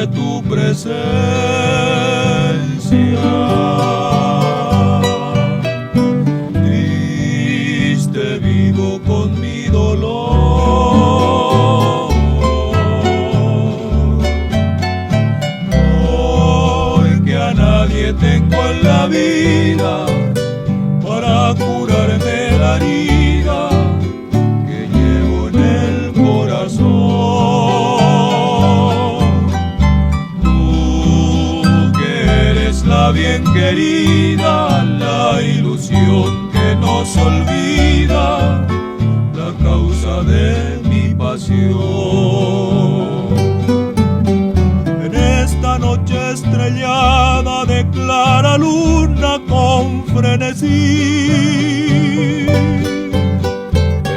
de tu presencia. Triste vivo con mi dolor. Hoy que a nadie tengo en la vida para curarme la herida que llevo en el corazón. Tú que eres la bien querida, la ilusión que no se olvida, la causa de mi pasión. En esta noche estrellada de clara luna con frenesí,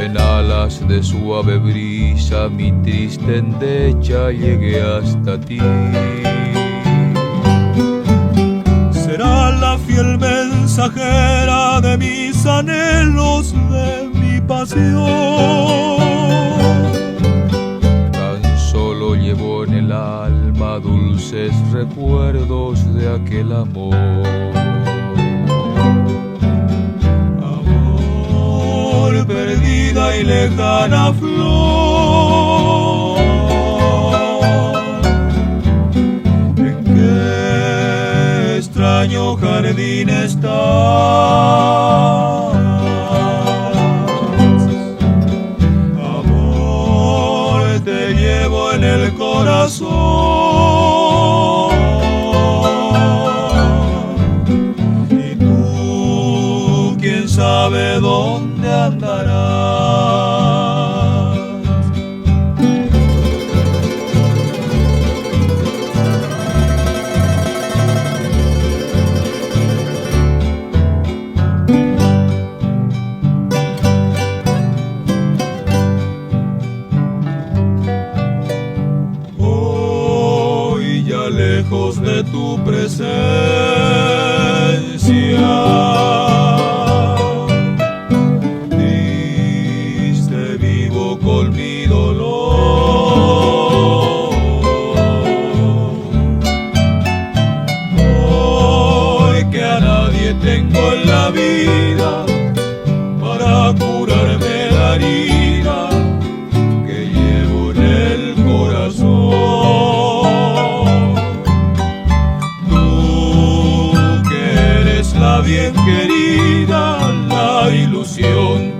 en alas de suave brisa mi triste endecha llegué hasta ti. Será la fiel mensajera de mis anhelos, de mi pasión. Tan solo llevo en el alma dulces recuerdos de aquel amor. Amor, perdida y lejana flor, ¿en qué extraño jardín estás? Amor, te llevo en el corazón, y tú, quién sabe dónde andarás. Hoy ya lejos de tu presencia, triste vivo con mi dolor. Hoy que a nadie tengo en la vida para curarme la herida que llevo en el corazón. Tú que eres la bien querida, la ilusión